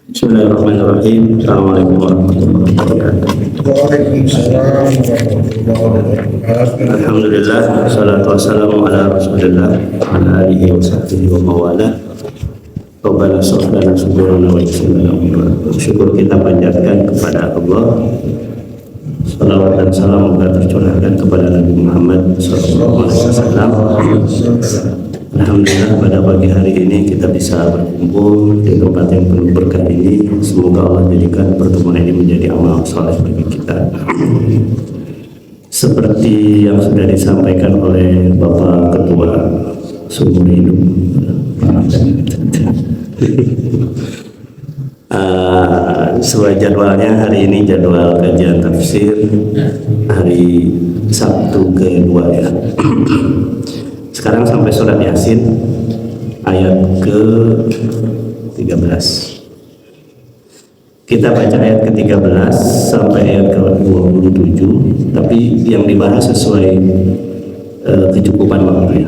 Bismillahirrahmanirrahim. Assalamualaikum warahmatullahi wabarakatuh. Waalaikumsalam warahmatullahi wabarakatuh. Alhamdulillah, wassalatu wassalamu ala rasulillah wa ala alihi wa sahbihi wa mawala. Rabbana sofrana subhana wa ikhsana. Syukur kita panjatkan kepada Allah. Salawat dan salam kita tercurahkan kepada Nabi Muhammad SAW. Alhamdulillah pada pagi hari ini kita bisa berkumpul di tempat yang penuh berkah ini. Semoga Allah jadikan pertemuan ini menjadi amal soleh bagi kita. Seperti yang sudah disampaikan oleh Bapak Ketua Sumur Hidup, sesuai jadwalnya hari ini jadwal kajian tafsir hari Sabtu kedua ya. Sekarang sampai surat Yasin ayat ke-13. Kita baca ayat ke-13 sampai ayat ke-27, tapi yang dibahas sesuai kecukupan waktunya.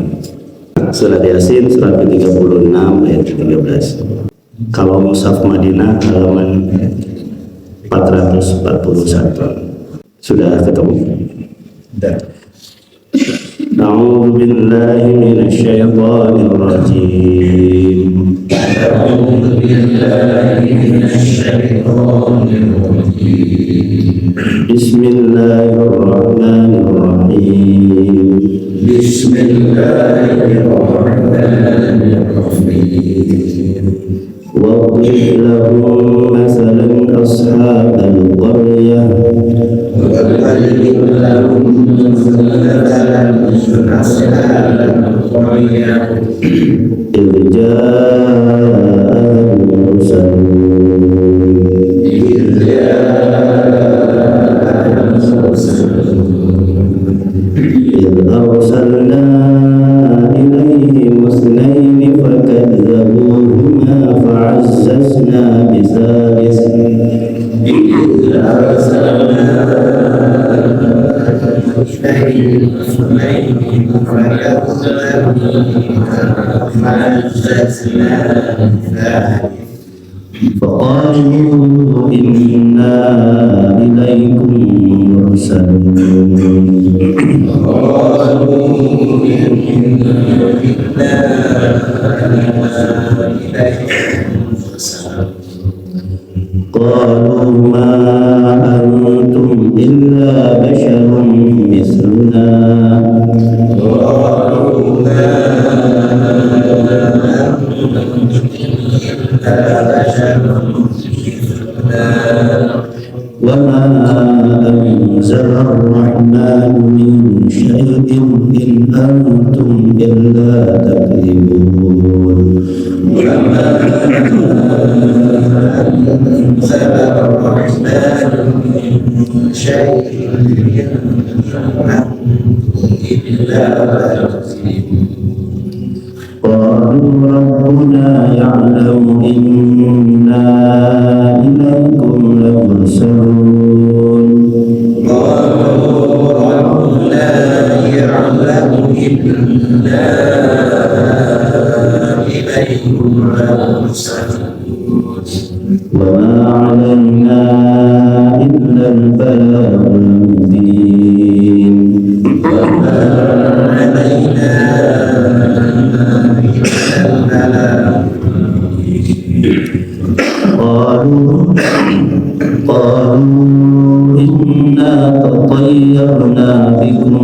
Surat Yasin surat ke-36 ayat ke-13. Kalau Mushaf Madinah halaman 441. Sudah ketemu? Sudah. A'udzu billahi minasyaitonir rajim. A'udzu billahi minasyaitonir rajim. Bismillahirrahmanirrahim. Bismillahirrahmanirrahim. Wadrib lahum masalan ashabal qaryah. Wadrib lahum masalan ashabal qaryah. Idh ja'ahum mursalun. Idh ja'ahum mursalun. Idh arsalna ilaihim ithnaini fakadzabuhuma fa'azzazna bisalis. Idh arsalna ilaihim ithnaini fakadzabuhuma fa'azzazna bisalis. فقالوا إنا إليكم مرسلون. قالوا ما أنتم إلا بشر مثلنا. وما أنزل الرحمن من شيء إن أنتم إلا تكذبون. وما أنزل الرحمن من شيء إلا تكذبون. قالوا ربنا يعلم إنا إليكم لمرسلون. قالوا ربنا يعلم إنا إليكم لمرسلون. وما علينا إلا البلاغ المبين. وما علينا قالوا إنا تطيرنا بكم.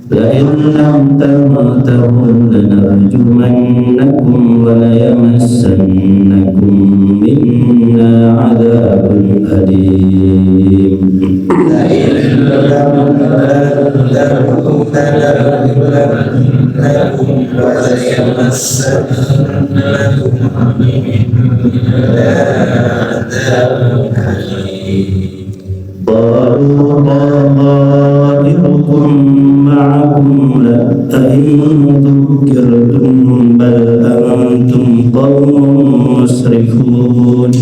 لئن لم تنتهوا لنرجمنكم وليمسنكم منا عذاب أليم. لئن لم تنتهوا لنرجمنكم وليمسنكم منا عذاب أليم. قالوا طائركم معكم لئن ذكرتم بل أنتم قوم مسرفون.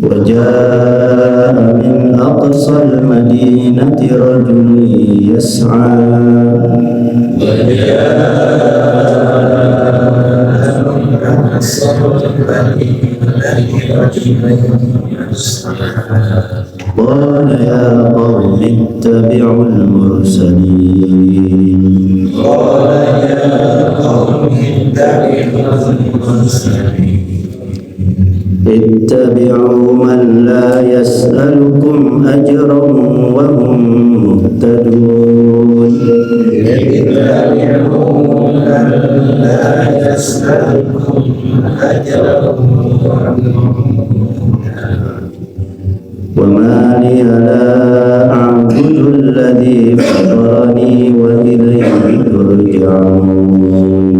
وجاء من أقصى المدينة رجل يسعى قال يا قوم اتبعوا المرسلين اتبعوا من لا يسألكم أجرا وهم مهتدون وما لي لا أعبد الذي فطرني وإليه ترجعون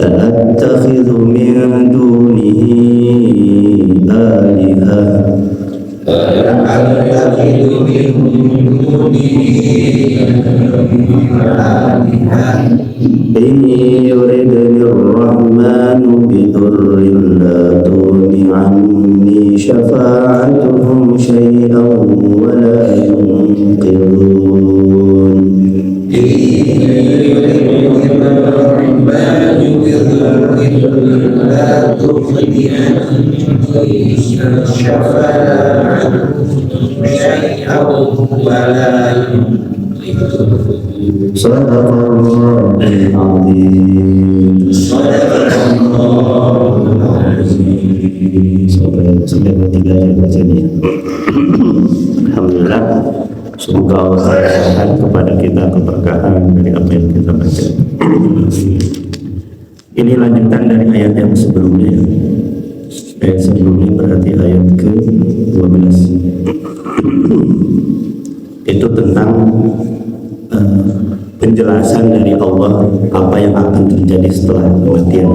أأتخذ من دونه آلهة إن يردني الرحمن بضر لا تغن عني شفاعتهم شيئا ولا ينقذون صدق الله العظيم. Sampai ketiga bacanya. Alhamdulillah, semoga Allah berikan kepada kita keberkahan dari apa yang kita baca. Ini lanjutan dari ayat yang sebelumnya. Ayat sebelumnya berarti ayat ke-12. Itu tentang penjelasan dari Allah apa yang akan terjadi setelah kematian.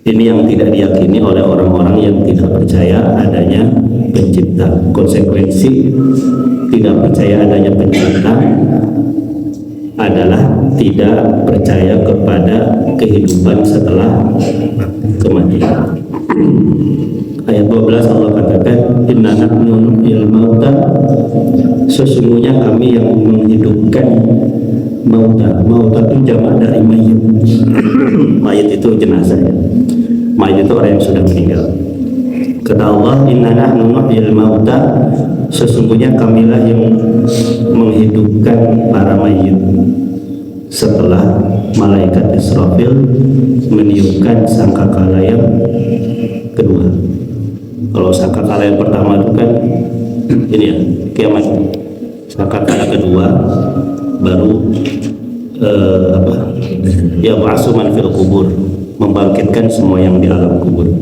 Ini yang tidak diyakini oleh orang-orang yang tidak percaya adanya pencipta. Konsekuensi tidak percaya adanya pencipta adalah tidak percaya kepada kehidupan setelah kematian. Ayat 12 Allah katakan, Inna nahnu nuhyil mauta, sesungguhnya kami yang menghidupkan mauta. Mauta itu jamak dari mayit. Mayit itu jenazah ya. Mayit itu orang yang sudah meninggal. Kata Allah, Inna nahnu nuhyil mauta, sesungguhnya kamilah yang menghidupkan para mayit setelah malaikat Israfil meniupkan sangkakala yang kedua. Kalau sangkakala yang pertama itu kan ini ya, kiamat. Sangkakala kedua baru ya ba'asuman fil kubur, membangkitkan semua yang di alam kubur.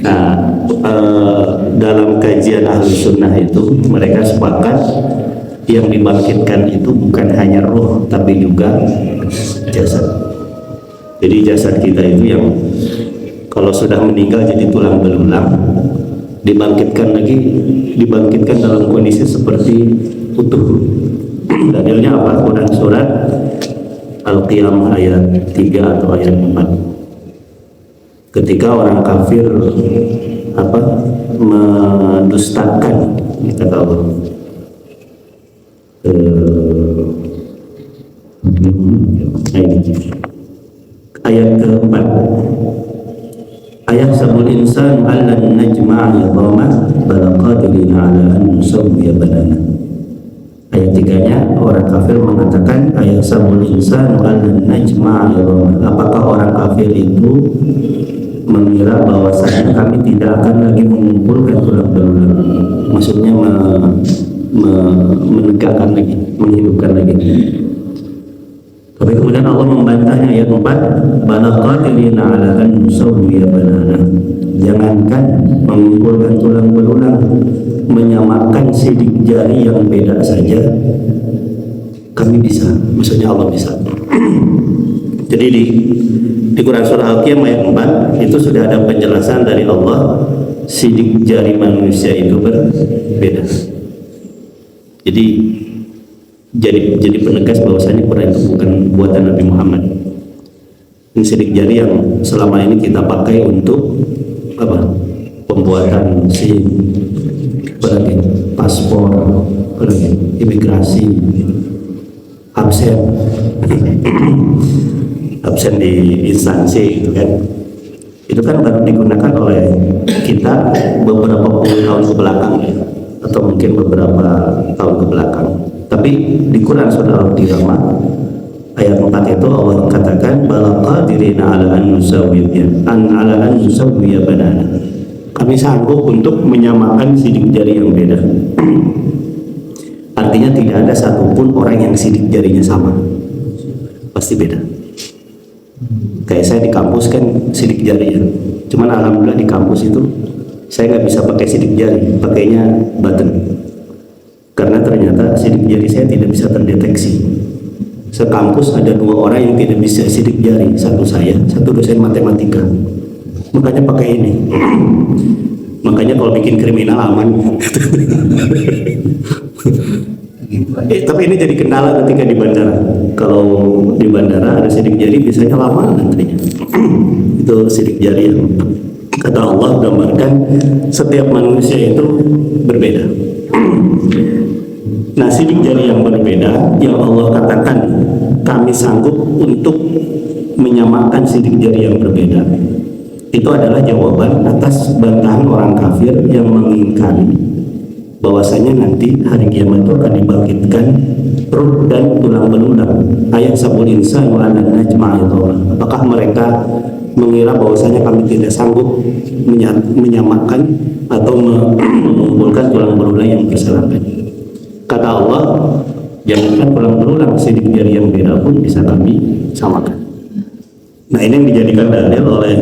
Nah, dalam kajian ahli sunnah itu mereka sepakat yang dibangkitkan itu bukan hanya roh tapi juga jasad. Jadi jasad kita itu yang kalau sudah meninggal jadi tulang belulang, dibangkitkan lagi, dibangkitkan dalam kondisi seperti utuh. Dalilnya apa? Quran surat Al-Qiyamah ayat 3 atau ayat 4. Ketika orang kafir mendustakan kata Allah, ayat keempat, ayat sabul insan allan najma'a idhamah bala qadirina ala an nusawwiya badana. Ayat 3-nya orang kafir mengatakan ayat sabul insan allan najma'a idhamah, apakah orang kafir itu mengira bahwasanya kami tidak akan lagi mengumpulkan tulang belulang, maksudnya menegakkan lagi, menghidupkan lagi. Tapi kemudian Allah membantahnya ayat 4, bala qadirina ala an nusawwiya banana, jangankan mengumpulkan tulang belulang, menyamakan sidik jari yang beda saja kami bisa, maksudnya Allah bisa. Jadi di Quran surah Al-Qiyamah ayat 4 itu sudah ada penjelasan dari Allah, sidik jari manusia itu berbeda. Jadi penegas bahwasanya Quran itu bukan buatan Nabi Muhammad. Ini sidik jari yang selama ini kita pakai untuk apa? Pembuatan SIM, paspor, imigrasi, absen di instansi gitu kan. Itu kan baru digunakan oleh kita beberapa puluh tahun ke belakang ya, atau mungkin beberapa tahun ke belakang. Tapi di Quran surah Al-Qiyamah ayat 4 itu Allah katakan bala qadirina ala an nusawwiya banana. Kami sanggup untuk menyamakan sidik jari yang beda. Artinya tidak ada satupun orang yang sidik jarinya sama, pasti beda. Kayak saya di kampus kan sidik jari ya, cuman alhamdulillah di kampus itu saya nggak bisa pakai sidik jari, pakainya button, karena ternyata sidik jari saya tidak bisa terdeteksi. Sekampus ada 2 orang yang tidak bisa sidik jari, satu saya, satu dosen matematika, makanya pakai ini. Makanya kalau bikin kriminal aman. Tapi ini jadi kendala ketika di bandara. Kalau di bandara ada sidik jari biasanya lama nantinya. Itu sidik jari yang kata Allah gambarkan setiap manusia itu berbeda. Nah, sidik jari yang berbeda yang Allah katakan kami sanggup untuk menyamakan sidik jari yang berbeda, itu adalah jawaban atas bantahan orang kafir yang mengingkari bahwasanya nanti hari kiamat itu akan dibangkitkan ruh dan tulang belulang. Ayat sabul insan wa anan najma'il dhawra. Apakah mereka mengira bahwasanya kami tidak sanggup menyamakan atau mengumpulkan tulang belulang yang berserakan? Kata Allah, jangankan tulang belulang, sidik jari yang beda pun bisa kami samakan. Nah, ini yang dijadikan dalil oleh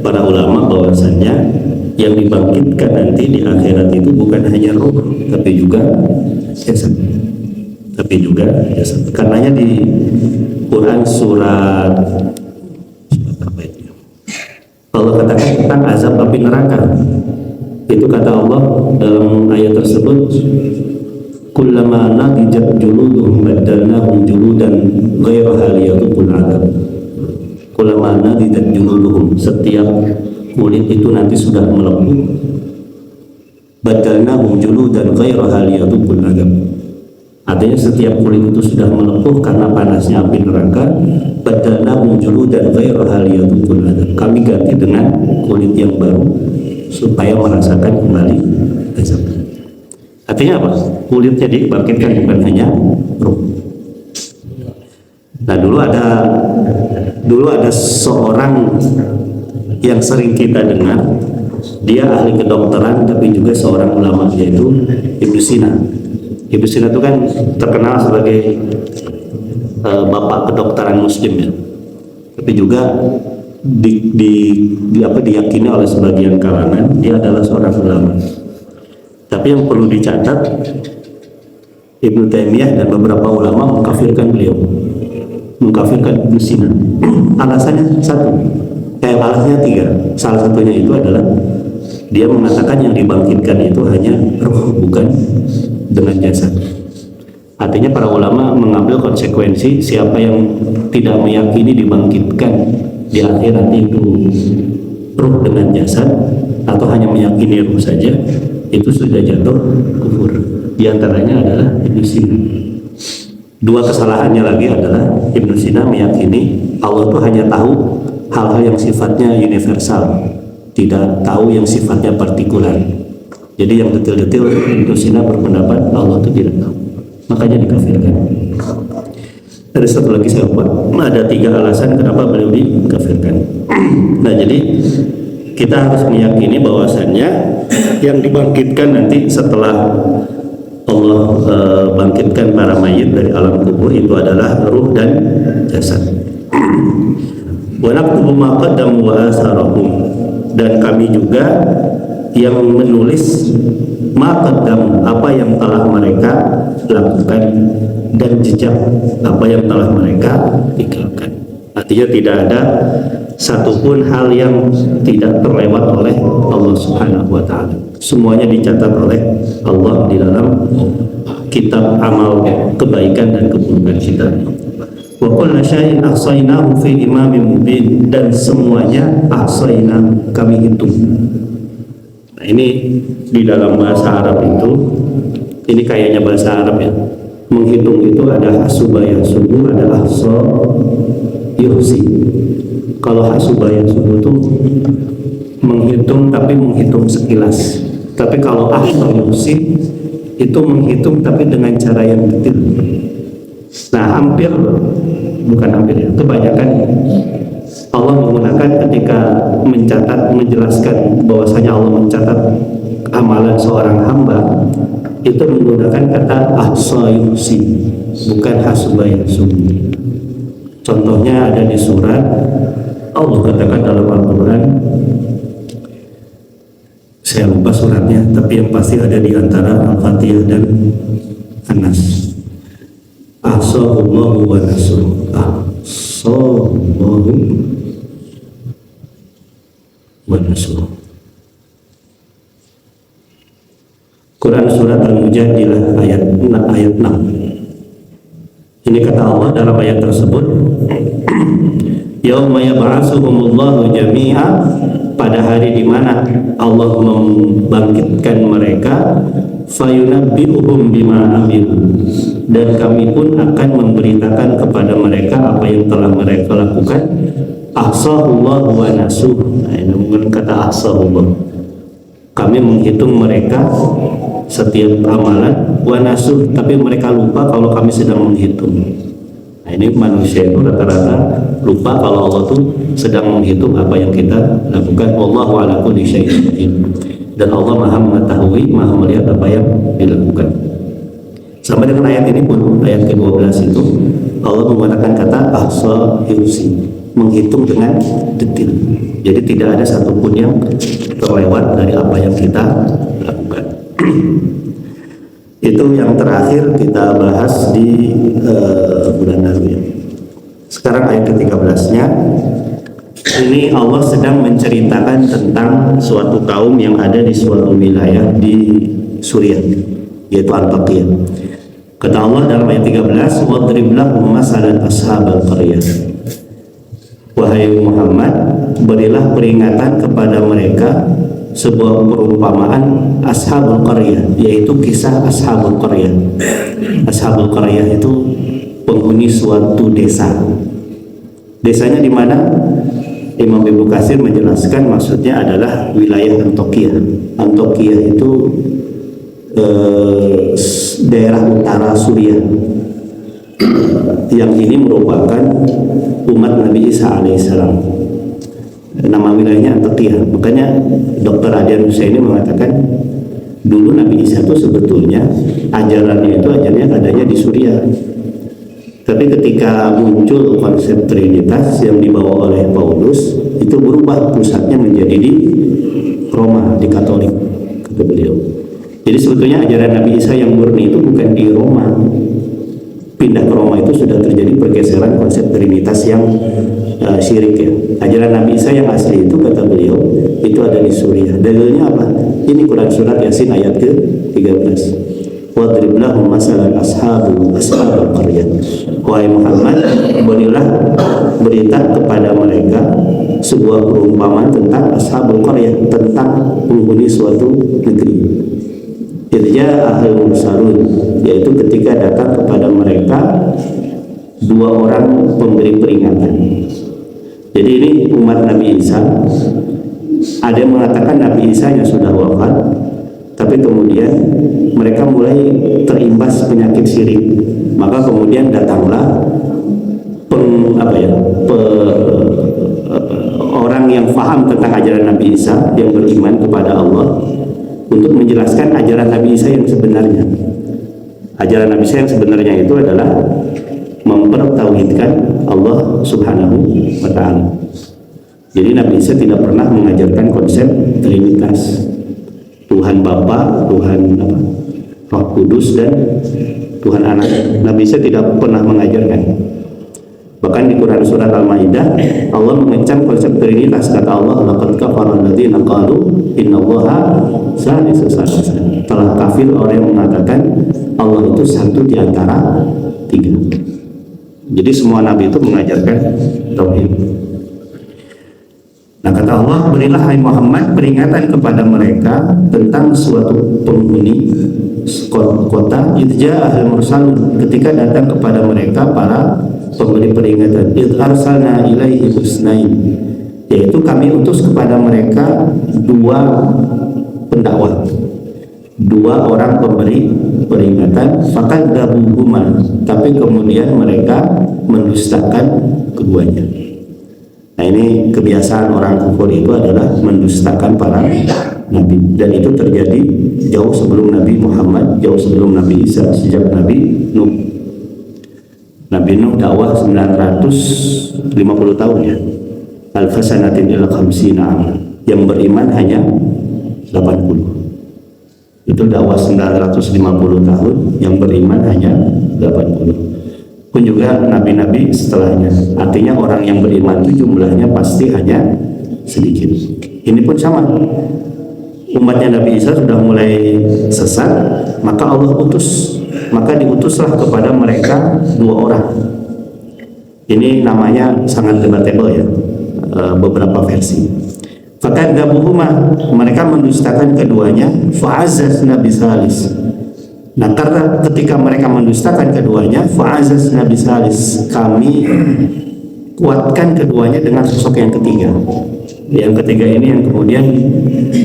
para ulama bahwasanya yang dibangkitkan nanti di akhirat itu bukan hanya ruh, tapi juga jasad. Karenanya di Quran surat apa itu? Allah katakan tentang azab api neraka. Itu kata Allah dalam ayat tersebut, kullama nadijat juluduhum baddalnahum juludan ghairaha liyadhuqul adzab. Kullama nadijat juluduhum, setiap kulit itu nanti sudah melepuh, baddalnahum juludan ghairaha liyadhuqul adzab. Artinya setiap kulit itu sudah melepuh karena panasnya api neraka, baddalnahum juludan ghairaha liyadhuqul adzab. Kami ganti dengan kulit yang baru supaya merasakan kembali azab. Artinya apa? Kulitnya dibangkitkan, bukan hanya ruh. Nah, dulu ada seorang yang sering kita dengar, dia ahli kedokteran tapi juga seorang ulama, yaitu Ibnu Sina. Ibnu Sina itu kan terkenal sebagai bapak kedokteran muslim ya. Tapi juga diyakini oleh sebagian kalangan dia adalah seorang ulama. Tapi yang perlu dicatat, Ibnu Taimiyah dan beberapa ulama mengkafirkan beliau, mengkafirkan Ibnu Sina. Alasannya alasannya 3. Salah satunya itu adalah dia mengatakan yang dibangkitkan itu hanya ruh, bukan dengan jasad. Artinya para ulama mengambil konsekuensi siapa yang tidak meyakini dibangkitkan di akhirat itu ruh dengan jasad, atau hanya meyakini ruh saja, itu sudah jatuh kufur. Di antaranya adalah Ibnu Sina. 2 kesalahannya lagi adalah Ibnu Sina meyakini Allah itu hanya tahu hal-hal yang sifatnya universal, tidak tahu yang sifatnya partikular. Jadi yang detail-detail Ibnu Sina berpendapat Allah itu tidak tahu, makanya dikafirkan. Ada satu lagi saya lupa. Ada 3 alasan kenapa beliau dikafirkan. Nah, jadi kita harus meyakini bahwasannya yang dibangkitkan nanti setelah Allah bangkitkan para mayit dari alam kubur itu adalah ruh dan jasad. Wa naktubu ma qaddamu wa atharahum, dan kami juga yang menulis maqaddam, apa yang telah mereka lakukan, dan jejak apa yang telah mereka tinggalkan. Artinya tidak ada satupun hal yang tidak terlewat oleh Allah Subhanahu wa Ta'ala. Semuanya dicatat oleh Allah di dalam kitab amal kebaikan dan keburukan kita. Wa kullu syai'in ahsaynahu fi imamin mubin, dan semuanya ahsayna, kami hitung. Nah, ini di dalam bahasa Arab itu, ini kayaknya bahasa Arab ya. Menghitung itu ada hasuba yahsubu, ada ahsa yuhsi. Kalau hasuba yahsubu itu menghitung tapi menghitung sekilas. Tapi kalau ahsa yuhsi itu menghitung tapi dengan cara yang detail. Nah, kebanyakan Allah menggunakan ketika mencatat, menjelaskan bahwasanya Allah mencatat amalan seorang hamba, itu menggunakan kata ahsa yuhsi, bukan hasuba yahsubu. Contohnya ada di surat, Allah katakan dalam Al-Quran, saya lupa suratnya, tapi yang pasti ada di antara Al-Fatihah dan An-Nas. Ahsahullahu wa nasuh, ahsahullahu wa nasuh. Quran surat Al-Mujadilah ayat 6. Ini kata Allah dalam ayat tersebut, yauma yab'atsuhumullahu jami'a, pada hari di mana Allah membangkitkan mereka, fayunabbi'uhum bima amilu, dan kami pun akan memberitakan kepada mereka apa yang telah mereka lakukan. Ahsahullahu wa nasuh. Nah, ini menggunakan kata ahsahullah. Kami menghitung mereka setiap amalan, wa nasuh, tapi mereka lupa kalau kami sedang menghitung. Nah, ini manusia itu rata-rata lupa kalau Allah tuh sedang menghitung apa yang kita lakukan. Wallahu ala kulli syai'in qadir. Dan Allah Maha mengetahui, Maha melihat apa yang dilakukan. Sampai dengan ayat ini pun, ayat ke-12 itu Allah menggunakan kata ahsa yuhsi, menghitung dengan detail. Jadi tidak ada satupun yang terlewat dari apa yang kita lakukan. Itu yang terakhir kita bahas di bulan lalu ya. Sekarang ayat ke-13-nya, ini Allah sedang menceritakan tentang suatu kaum yang ada di suatu wilayah di Suriah, yaitu Antakya. Kata Allah dalam ayat 13, wadrib lahum masalan ashabal qaryah. Wahai Muhammad, berilah peringatan kepada mereka sebuah perumpamaan ashabul qaryah, yaitu kisah ashabul qaryah. Ashabul qaryah itu penghuni suatu desa. Desanya di mana? Imam Ibnu Katsir menjelaskan maksudnya adalah wilayah Antakya. Antakya itu daerah utara Suriah. Yang ini merupakan umat Nabi Isa alaihissalam. Nama wilayahnya Antakya. Makanya Dr. Adian Husaini mengatakan dulu Nabi Isa itu sebetulnya ajarannya itu adanya di Suriah. Tapi ketika muncul konsep Trinitas yang dibawa oleh Paulus, itu berubah pusatnya menjadi di Roma, di Katolik, kata beliau. Jadi sebetulnya ajaran Nabi Isa yang murni itu bukan di Roma. Pindah ke Roma itu sudah terjadi pergeseran konsep Trinitas yang syirik ya. Ajaran Nabi Isa yang asli itu, kata beliau, itu ada di Suriah. Dalilnya apa? Ini Quran surat Yasin ayat ke-13. Wadrib lahum masalan ashabul qaryah. Wahai Muhammad, berilah berita kepada mereka sebuah perumpamaan tentang ashabul qaryah, tentang penghuni suatu negeri. Irja ahlul mursalun, yaitu ketika datang kepada mereka dua orang pemberi peringatan. Jadi ini umat Nabi Isa. Ada yang mengatakan Nabi Isa yang sudah wafat, tapi kemudian mereka mulai terimbas penyakit syirik. Maka kemudian datanglah orang yang faham tentang ajaran Nabi Isa, yang beriman kepada Allah, untuk menjelaskan ajaran Nabi Isa yang sebenarnya. Ajaran Nabi Isa yang sebenarnya itu adalah mempertauhidkan Allah Subhanahu wa Ta'ala. Jadi Nabi Isa tidak pernah mengajarkan konsep Trinitas. Tuhan Bapa, Tuhan apa, Roh Kudus, dan Tuhan Anak. Nabi Isa tidak pernah mengajarkan. Bahkan di Quran surat Al-Maidah Allah mengecam konsep Trinitas. Kata Allah, laqad kafara alladziina qalu innallaha salisu salasa. Telah kafir orang yang mengatakan Allah itu satu di antara tiga. Jadi semua nabi itu mengajarkan tauhid. Nah, kata Allah, berilah hai Muhammad peringatan kepada mereka tentang suatu penghuni kota, idza al-mursalun, ketika datang kepada mereka para pemberi peringatan. Id arsalna ilaihi husnain, yaitu kami utus kepada mereka dua pendakwah, dua orang pemberi peringatan. Fakadzabuhuma, tapi kemudian mereka mendustakan keduanya. Nah, ini kebiasaan orang kufur itu adalah mendustakan para nabi, dan itu terjadi jauh sebelum Nabi Muhammad, jauh sebelum Nabi Isa, sejak Nabi Nuh. Nabi Nuh dakwah 950 tahun ya. Alfasanatin ila khamsina aman. Yang beriman hanya 80. Itu dakwah 950 tahun, yang beriman hanya 80. Pun juga nabi-nabi setelahnya. Artinya orang yang beriman itu jumlahnya pasti hanya sedikit. Ini pun sama. Umatnya Nabi Isa sudah mulai sesat, maka Allah utus. Maka diutuslah kepada mereka dua orang. Ini namanya sangat debatable ya, beberapa versi. Fakadzabuhuma, mereka mendustakan keduanya. Fa'azzazna bisalis. Nah, karena ketika mereka mendustakan keduanya, fa'azzazna bisalis, kami kuatkan keduanya dengan sosok yang ketiga. Yang ketiga ini yang kemudian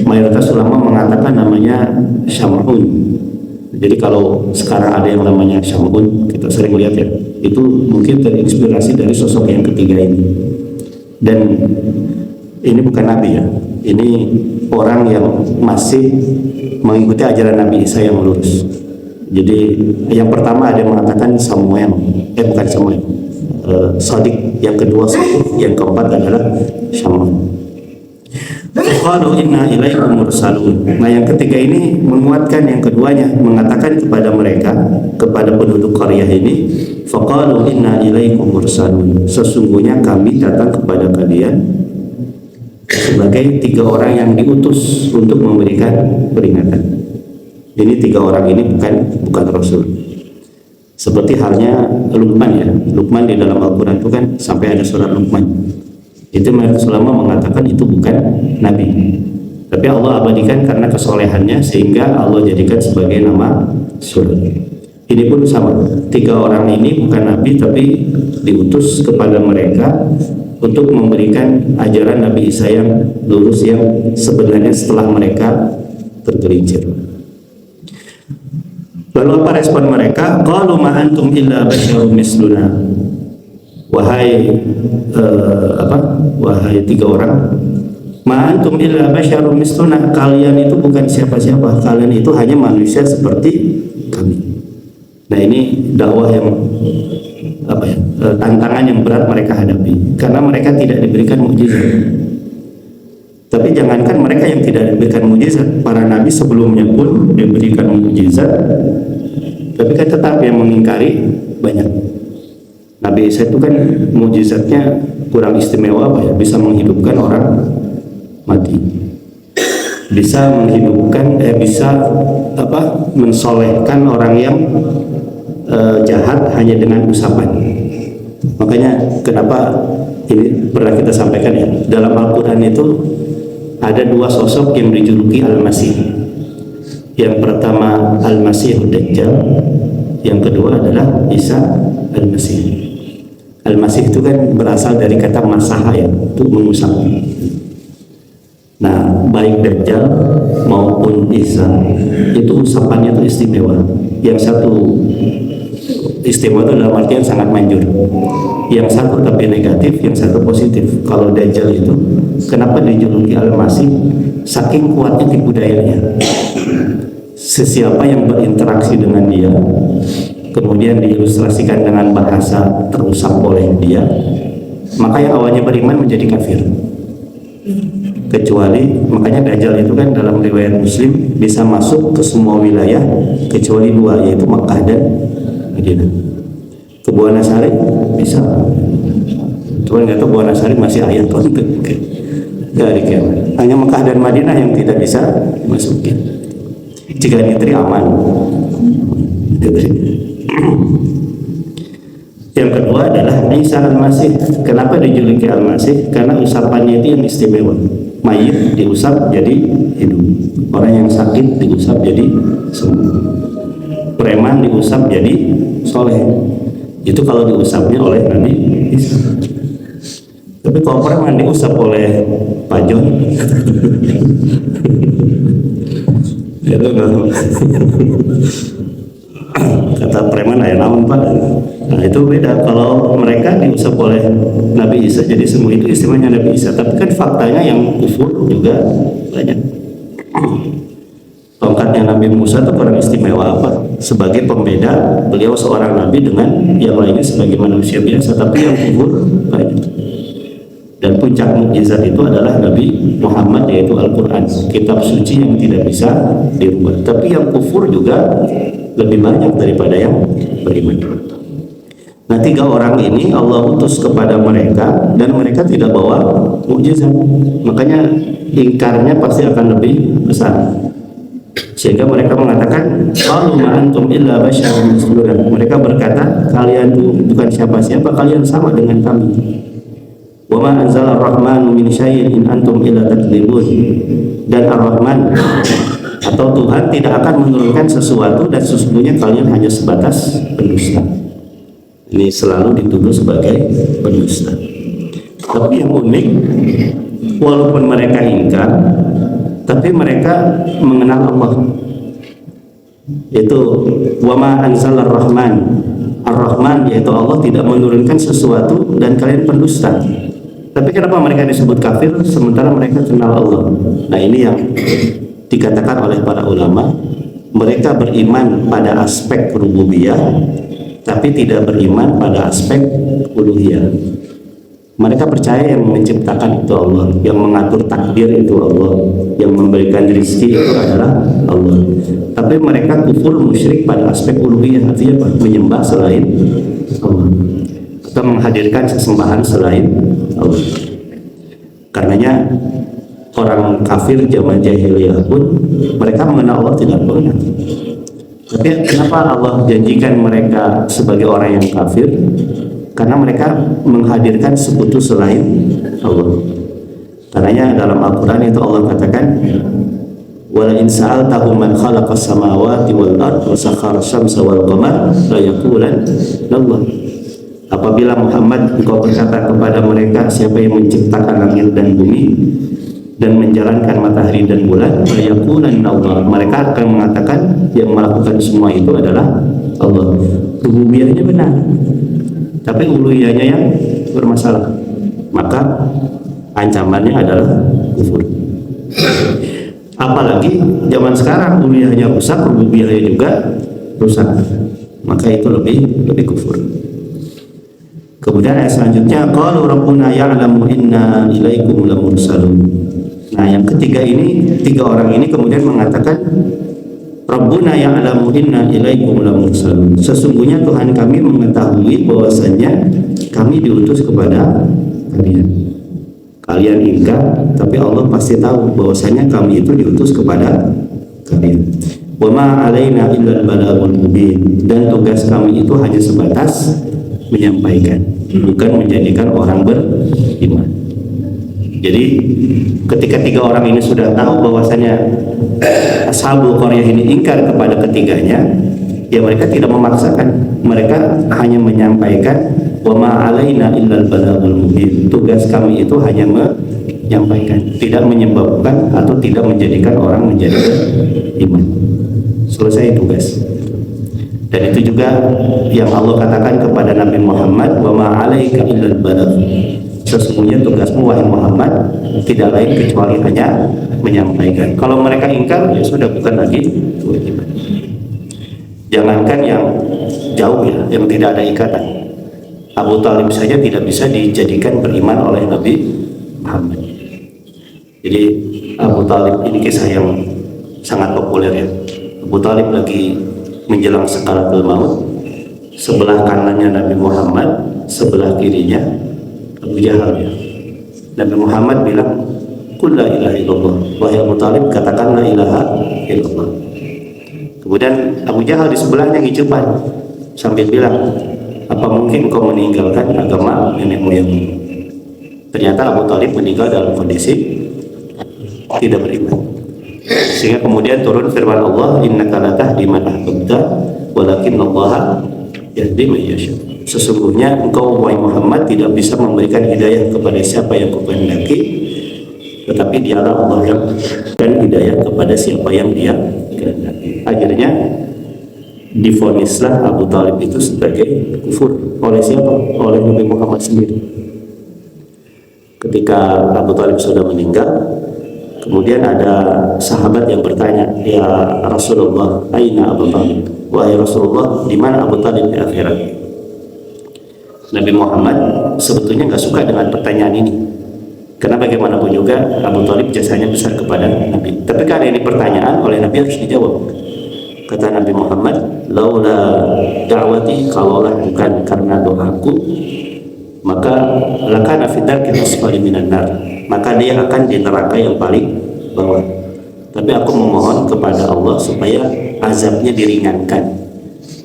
mayoritas ulama mengatakan namanya Syam'un. Jadi kalau sekarang ada yang namanya Syam'un, kita sering lihat ya, itu mungkin terinspirasi dari sosok yang ketiga ini. Dan ini bukan nabi ya, ini orang yang masih mengikuti ajaran Nabi Isa yang lurus. Jadi yang pertama ada yang mengatakan Samuel, bukan Samuel, Sodik. Yang kedua Sodik, yang keempat adalah Syam'un. Qalu inna ilaikum mursalun. Nah, yang ketiga ini menguatkan yang keduanya, mengatakan kepada mereka, kepada penduduk Qaryah ini, faqalu inna ilaikum mursalun, sesungguhnya kami datang kepada kalian sebagai tiga orang yang diutus untuk memberikan peringatan. Ini tiga orang ini bukan rasul. Seperti halnya Luqman ya. Luqman di dalam Al-Quran itu kan sampai ada surat Luqman. Itu mayoritas ulama mengatakan itu bukan nabi, tapi Allah abadikan karena kesolehannya sehingga Allah jadikan sebagai nama surat. Ini pun sama, tiga orang ini bukan nabi tapi diutus kepada mereka untuk memberikan ajaran Nabi Isa yang lurus, yang sebenarnya setelah mereka tergelincir. Lalu apa respon mereka? Qalu ma antum illa basyarum misluna. Wahai wahai tiga orang, ma antum illa basyarum misluna, kalian itu bukan siapa-siapa, kalian itu hanya manusia seperti kami. Nah, ini dakwah yang tantangan yang berat mereka hadapi karena mereka tidak diberikan mukjizat. Tapi jangankan mereka yang tidak diberikan mukjizat, para nabi sebelumnya pun diberikan mukjizat, tapi kan tetap yang mengingkari banyak. Nabi Isa itu kan mukjizatnya kurang istimewa bisa menghidupkan orang mati, bisa menghidupkan, bisa mensolehkan orang yang jahat hanya dengan usapan. Makanya kenapa ini pernah kita sampaikan ya, dalam Al-Quran itu ada dua sosok yang dijuluki Al-Masih. Yang pertama Al-Masih Dajjal, yang kedua adalah Isa Al-Masih. Al-Masih itu kan berasal dari kata masaha ya, untuk mengusap. Nah, baik Dajjal maupun Isa itu usapannya itu istimewa. Yang satu istimewa itu dalam artian sangat manjur, yang satu tapi negatif, yang satu positif. Kalau Dajjal itu kenapa dijuluki Al-Masih? Saking kuatnya tipu dayanya. Sesiapa yang berinteraksi dengan dia, kemudian diilustrasikan dengan bahasa terusap oleh dia, maka yang awalnya beriman menjadi kafir. kecuali, makanya Dajjal itu kan dalam riwayat Muslim bisa masuk ke semua wilayah kecuali dua, yaitu Makkah dan Madinah. Ke Buanasari bisa, cuman nggak tahu Buanasari masih ayat atau enggak dari kiamat. Hanya Makkah dan Madinah yang tidak bisa masukin. Jika diteri aman. Yang kedua adalah Isa Al-Masih. Kenapa dijuluki Al-Masih? Karena usapannya itu yang istimewa. Mayit diusap jadi hidup, orang yang sakit diusap jadi sembuh, preman diusap jadi soleh. Itu kalau diusapnya oleh Nabi Isa. Tapi kalau preman diusap oleh Pak John itu kata preman ayah naon Pak. Nah itu beda. Kalau mereka diusap oleh Nabi Isa jadi semua, itu istimewanya Nabi Isa. Tapi kan faktanya yang kufur juga banyak. Tongkatnya Nabi Musa itu kurang istimewa apa? Sebagai pembeda beliau seorang nabi dengan yang lainnya sebagai manusia biasa. Tapi yang kufur banyak. Dan puncak mukjizat itu adalah Nabi Muhammad, yaitu Al-Quran, kitab suci yang tidak bisa dirubah. Tapi yang kufur juga lebih banyak daripada yang beriman. Nah, 3 orang ini Allah utus kepada mereka dan mereka tidak bawa mukjizat. Makanya ingkarnya pasti akan lebih besar. Sehingga mereka mengatakan, qalu ma antum illa basyarun misluna. Mereka berkata, kalian itu bukan siapa-siapa, kalian sama dengan kami. Wa ma anzala ar-rahmanu min syai'in in antum illa takdzibun. Dan Ar-Rahman atau Tuhan tidak akan menurunkan sesuatu dan sesungguhnya kalian hanya sebatas pendusta. Ini selalu dituduh sebagai pendusta. Tapi yang unik, walaupun mereka ingkar, tapi mereka mengenal Allah. Itu wa ma anzala ar-Rahman. Ar-Rahman yaitu Allah tidak menurunkan sesuatu dan kalian pendusta. Tapi kenapa mereka disebut kafir sementara mereka kenal Allah? Nah, ini yang dikatakan oleh para ulama, mereka beriman pada aspek rububiyah tapi tidak beriman pada aspek uluhiyah. Mereka percaya yang menciptakan itu Allah, yang mengatur takdir itu Allah, yang memberikan rezeki itu adalah Allah. Tapi mereka kufur musyrik pada aspek uluhiyah, artinya apa? Menyembah selain Allah atau menghadirkan sesembahan selain Allah. Karenanya orang kafir zaman jahiliyah pun mereka mengenal Allah tidak pernah. Tapi kenapa Allah janjikan mereka sebagai orang yang kafir? Karena mereka menghadirkan sekutu selain Allah. Karenanya dalam Al-Quran itu Allah katakan, wala in sa'altahum man khalaqas samawati wal ard wa sakhara syamsa wal qamar la yaqulan Allah. Apabila Muhammad engkau berkata kepada mereka siapa yang menciptakan langit dan bumi dan menjalankan matahari dan bulan, la yaqulan Allah. Mereka akan mengatakan yang melakukan semua itu adalah Allah. Rububiyahnya benar, tapi uluhiyahnya yang bermasalah. Maka ancamannya adalah kufur. Apalagi zaman sekarang uluhiyahnya rusak, rububiyahnya juga rusak, maka itu lebih kufur. Kemudian ayat selanjutnya, qalu rabbuna ya'lamu inna ilaikum lamursalun. Nah, yang ketiga ini, 3 orang ini kemudian mengatakan, Rabbuna ya'lamu inna ilaikum lamursalun. Sesungguhnya Tuhan kami mengetahui bahwasanya kami diutus kepada kalian. Kalian ingkar, tapi Allah pasti tahu bahwasanya kami itu diutus kepada kalian. Wa ma 'alaina illal balagul mubin. Dan tugas kami itu hanya sebatas menyampaikan, bukan menjadikan orang beriman. Jadi ketika 3 orang ini sudah tahu bahwasanya Ashabul Qaryah ini ingkar kepada ketiganya, ya mereka tidak memaksakan, mereka hanya menyampaikan, wa ma 'alaina illal balagul mubin. Tugas kami itu hanya menyampaikan, tidak menyebabkan atau tidak menjadikan orang menjadi iman. Selesai tugas. Dan itu juga yang Allah katakan kepada Nabi Muhammad, wa ma 'alaika illal balagh. Sesungguhnya tugasmu wahai Muhammad tidak lain kecuali hanya menyampaikan. Kalau mereka ingkar, ya sudah bukan lagi kewajiban. Jangankan yang jauh ya, yang tidak ada ikatan. Abu Talib saja tidak bisa dijadikan beriman oleh Nabi Muhammad. Jadi Abu Talib ini kisah yang sangat populer ya. Abu Talib lagi menjelang sakaratul maut, sebelah kanannya Nabi Muhammad, sebelah kirinya Abu Jahal ya. Nabi Muhammad bilang, "Qul la ilaha illallah." Wahai Abu Talib, katakan la ilaha illallah. Kemudian Abu Jahal di sebelahnya ngicupan sambil bilang, "Apa mungkin kau meninggalkan agama nenek moyangmu?" Ternyata Abu Talib meninggal dalam kondisi tidak beriman. Sehingga kemudian turun firman Allah, "Innaka la tahdi man ahbabta, walakinnallaha yahdi man yasha." Sesungguhnya engkau wahai Muhammad tidak bisa memberikan hidayah kepada siapa yang kau kehendaki, tetapi dialah Allah yang memberikan hidayah kepada siapa yang dia kehendaki. Akhirnya divonislah Abu Talib itu sebagai kufur oleh siapa? Oleh Nabi Muhammad sendiri. Ketika Abu Talib sudah meninggal, kemudian ada sahabat yang bertanya, "Ya Rasulullah, aina Abu Talib?" Wahai Rasulullah, di mana Abu Talib di akhirat? Nabi Muhammad sebetulnya nggak suka dengan pertanyaan ini, karena bagaimanapun juga Abu Talib jasanya besar kepada Nabi. Tapi karena ini pertanyaan oleh Nabi harus dijawab. Kata Nabi Muhammad, "Laula da'wati," kalaulah bukan karena doaku, maka lakana fi darkil asfali minan nar, maka dia akan di neraka yang paling bawah. Tapi aku memohon kepada Allah supaya azabnya diringankan.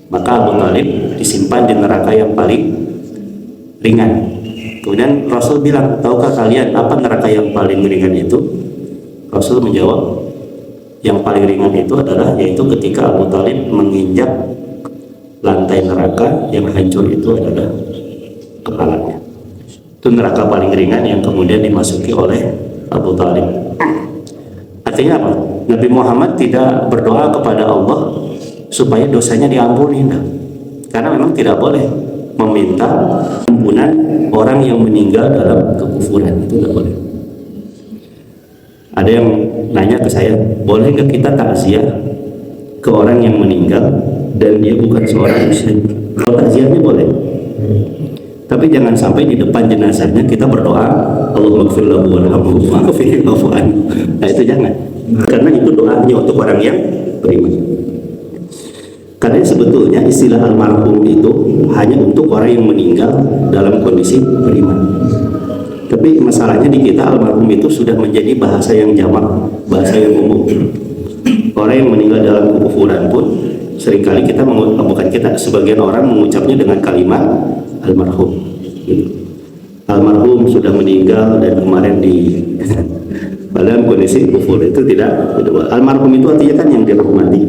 Maka Abu Talib disimpan di neraka yang paling ringan. Kemudian Rasul bilang, "Tahukah kalian apa neraka yang paling ringan itu?" Rasul menjawab, yang paling ringan itu adalah yaitu ketika Abu Talib menginjak lantai neraka, yang hancur itu adalah kepalanya. Itu neraka paling ringan yang kemudian dimasuki oleh Abu Talib. Artinya apa? Nabi Muhammad tidak berdoa kepada Allah supaya dosanya diampuni, karena memang tidak boleh meminta ampunan orang yang meninggal dalam kekufuran, itu tidak boleh. Ada yang nanya ke saya, boleh nggak kita takziah ke orang yang meninggal dan dia bukan seorang muslim? Kalau takziahnya boleh, tapi jangan sampai di depan jenazahnya kita berdoa, Allahumma ighfir lahu warhamhu wa'fu anhu. Nah itu jangan, karena itu doanya untuk orang yang beriman. Karena sebetulnya istilah almarhum itu hanya untuk orang yang meninggal dalam kondisi beriman. Tapi masalahnya di kita almarhum itu sudah menjadi bahasa yang jamak, bahasa yang umum. Orang yang meninggal dalam kekufuran pun seringkali kita bukan kita, sebagian orang mengucapnya dengan kalimat almarhum. Almarhum sudah meninggal dan kemarin di dalam kondisi kufur, itu tidak. Almarhum itu artinya kan yang dirahmati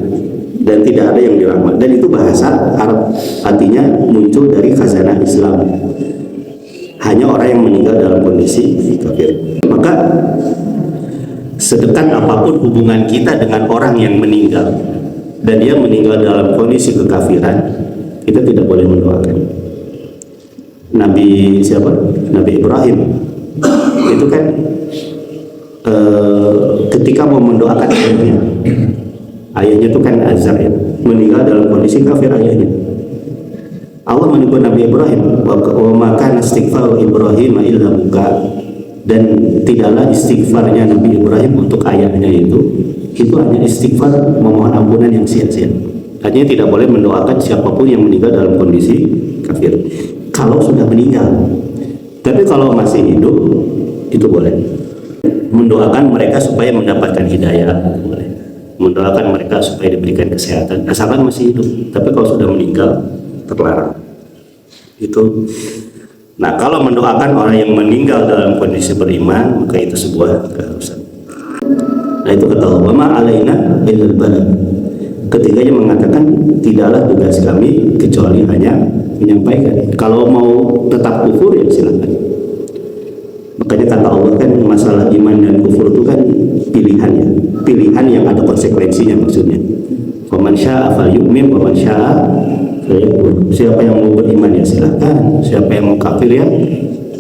dan tidak ada yang dirahmat, dan itu bahasa Arab, artinya muncul dari khazanah Islam. Hanya orang yang meninggal dalam kondisi kafir. Maka sedekat apapun hubungan kita dengan orang yang meninggal dan dia meninggal dalam kondisi kekafiran, kita tidak boleh mendoakan. Nabi siapa? Nabi Ibrahim itu kan ketika mau mendoakan ayahnya itu kan Azar ya, meninggal dalam kondisi kafir ayahnya. Allah menegur Nabi Ibrahim, wa maka istighfar Ibrahim illa buka, dan tidaklah istighfarnya Nabi Ibrahim untuk ayahnya itu hanya istighfar memohon ampunan yang sia-sia. Artinya tidak boleh mendoakan siapapun yang meninggal dalam kondisi kafir kalau sudah meninggal. Tapi kalau masih hidup itu boleh. Mendoakan mereka supaya mendapatkan hidayah, boleh. Mendoakan mereka supaya diberikan kesehatan asalkan masih hidup. Tapi kalau sudah meninggal terlarang itu. Nah, kalau mendoakan orang yang meninggal dalam kondisi beriman, maka itu sebuah keharusan. Nah, itu kata Allah, "Ma alaina illal balagh." Ketiganya mengatakan tidaklah tugas kami kecuali hanya menyampaikan. Kalau mau tetap kufur ya silakan. Makanya kata Allah kan masalah iman dan kufur itu kan pilihan ya, pilihan yang ada konsekuensinya maksudnya. Faman syaa'a falyu'min wa man syaa'a falyakfur. Siapa yang mau beriman ya silakan, siapa yang mau kafir ya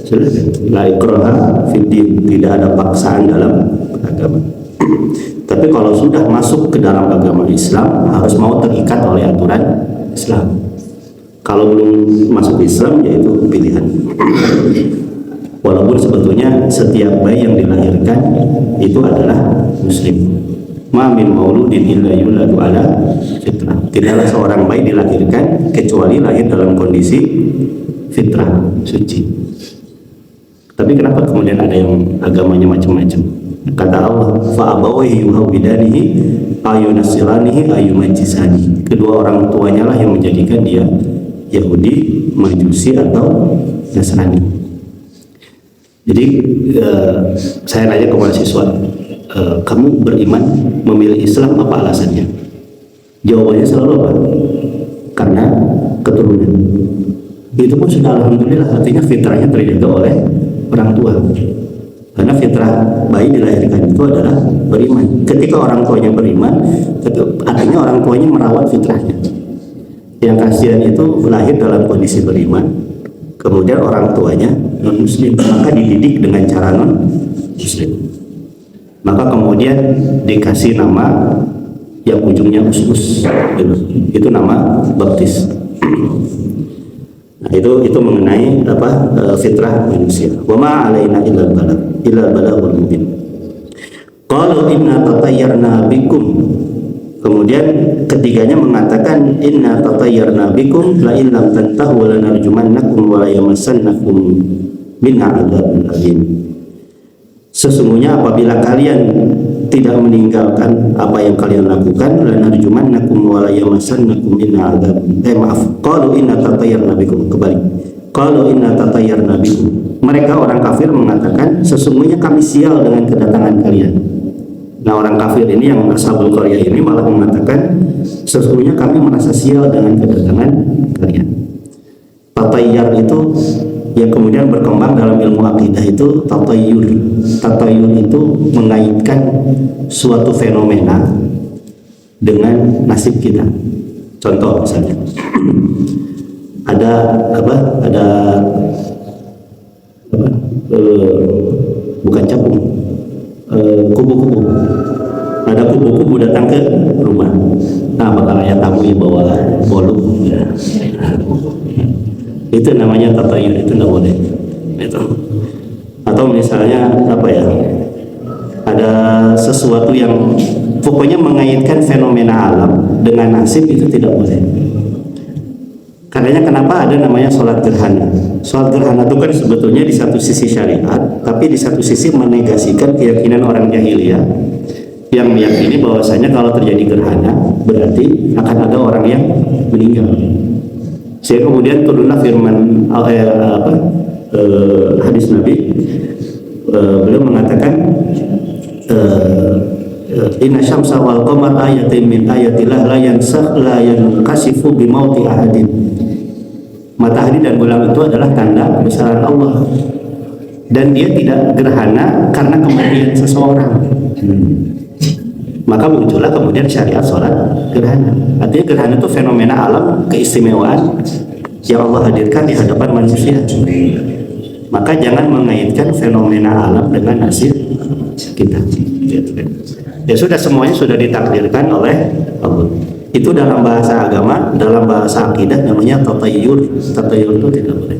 silakan. La ikraha fid din, tidak ada paksaan dalam agama. Tapi kalau sudah masuk ke dalam agama Islam harus mau terikat oleh aturan Islam. Kalau belum masuk Islam yaitu pilihan. Walaupun sebetulnya setiap bayi yang dilahirkan itu adalah muslim. Ma min mauludin illa yuladu ala fitrah. Tidaklah seorang bayi dilahirkan kecuali lahir dalam kondisi fitrah, suci. Tapi kenapa kemudian ada yang agamanya macam-macam? Kata Allah, fa abawaihi yuhawidanihi ayunasiranihi ayumajisani. Kedua orang tuanya lah yang menjadikan dia Yahudi, Majusi atau Nasrani. Jadi saya nanya ke mahasiswa, kamu beriman memilih Islam apa alasannya? Jawabannya selalu apa? Karena keturunan. Itu pun sudah alhamdulillah, artinya fitrahnya terjaga oleh orang tua. Karena fitrah bayi dilahirkan itu adalah beriman. Ketika orang tuanya beriman, artinya orang tuanya merawat fitrahnya. Yang kasihan itu lahir dalam kondisi beriman, kemudian orang tuanya non muslim, maka dididik dengan cara non muslim. Maka kemudian dikasih nama yang ujungnya us-us, gitu. Itu nama baptis. Nah, itu mengenai fitrah manusia. Wa ma 'alaina illa balaghul mubin. Qalu inna tatayyarna bikum. Kemudian ketiganya mengatakan inna tatayyarna bikum la in lam tantahu wa lanarjumannakum wa la yamassannakum minna 'adzabun alim. Sesungguhnya apabila kalian tidak meninggalkan apa yang kalian lakukan, lanarjumannakum wa la yamassannakum minna adzabun. Qalu inna tatayyarna bikum. Kembali. Qalu inna tatayyarna bikum. Mereka orang kafir mengatakan sesungguhnya kami sial dengan kedatangan kalian. Nah, orang kafir ini yang Ashabul Qaryah ini malah mengatakan sesungguhnya kami merasa sial dengan kedatangan kalian. Tatayyar itu yang kemudian berkembang dalam ilmu akidah itu tatayyur. Tatayyur itu mengaitkan suatu fenomena dengan nasib kita. Contoh misalnya, bukan capung, kubu-kubu. Ada kubu-kubu datang ke rumah. Nah, bakal ayat tamu yang bawa bolu. Ya. Itu namanya tatayur, itu nggak boleh. Itu. Atau misalnya ada sesuatu yang pokoknya mengaitkan fenomena alam dengan nasib, itu tidak boleh. Karena kenapa ada namanya sholat gerhana? Sholat gerhana itu kan sebetulnya di satu sisi syariat, tapi di satu sisi menegasikan keyakinan orang jahiliyah yang meyakini bahwasanya kalau terjadi gerhana berarti akan ada orang yang meninggal. Sehingga kemudian turunlah firman hadis Nabi, beliau mengatakan inna syamsa wal qamar ayatin min ayatillah la yankasifu bi mauti ahadin. Matahari dan bulan itu adalah tanda kebesaran Allah dan dia tidak gerhana karena kematian seseorang. Maka muncullah kemudian syariat sholat gerhana. Artinya gerhana itu fenomena alam keistimewaan yang Allah hadirkan di hadapan manusia. Maka jangan mengaitkan fenomena alam dengan nasib kita. Ya sudah, semuanya sudah ditakdirkan oleh Allah. Itu dalam bahasa agama, dalam bahasa akidah namanya tatayyur. Tatayyur itu tidak boleh.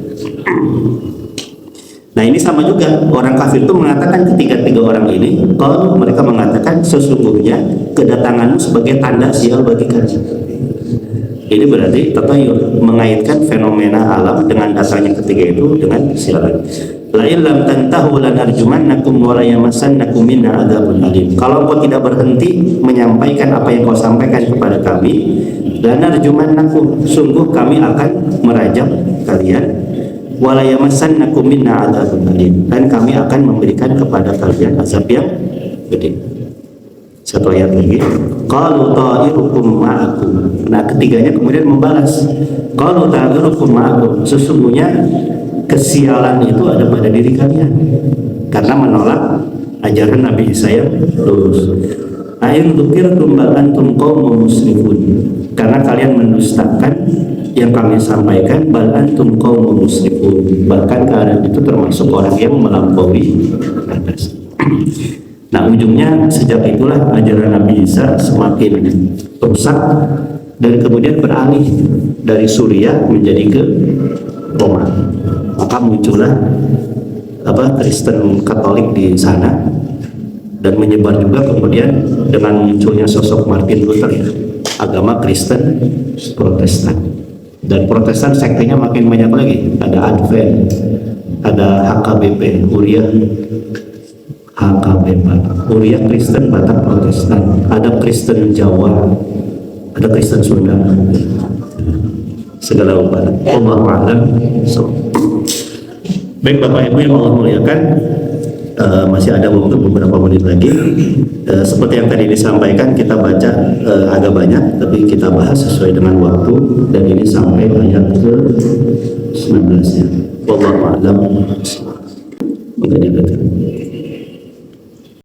Nah, ini sama juga, orang kafir itu mengatakan ketiga orang ini, kalau mereka mengatakan sesungguhnya kedatanganmu sebagai tanda sial bagi kalian. Ini berarti tatayur, mengaitkan fenomena alam dengan dasarnya ketiga itu dengan sialan. La illam tantahu lanarjumannakum wa la yamassannakum minna adzabun alim. Kalau engkau tidak berhenti menyampaikan apa yang kau sampaikan kepada kami, lanarjumannakum, sungguh kami akan merajam kalian, wa la yamassannakum minna adzabun alim, dan kami akan memberikan kepada kalian azab yang gede. Satu ayat lagi, qalu ta'irukum ma'akum. Nah, ketiganya kemudian membalas, qalu ta'irukum ma'akum, sesungguhnya kesialan itu ada pada diri kalian karena menolak ajaran Nabi Isa yang lurus. Ain dzukirtum bal antum qaumun musrifun, karena kalian mendustakan yang kami sampaikan, bal antum qaumun musrifun, bahkan kalian itu termasuk orang yang melampaui batas. Nah, ujungnya sejak itulah ajaran Nabi Isa semakin rusak dan kemudian beralih dari Suriah menjadi ke Roma. Maka muncullah Kristen Katolik di sana, dan menyebar juga kemudian dengan munculnya sosok Martin Luther ya, agama Kristen Protestan. Dan Protestan sektenya makin banyak lagi, ada Advent, ada HKBP, Uriah HKBP, Uriah Kristen Batak Protestan, ada Kristen Jawa, ada Kristen Sunda, segala umat. Allahu a'lam. Baik Bapak Ibu yang Allah muliakan, masih ada waktu beberapa menit lagi. Seperti yang tadi disampaikan, kita baca agak banyak, tapi kita bahas sesuai dengan waktu, dan ini sampai ayat ke-19 ya. Wallahu a'lam.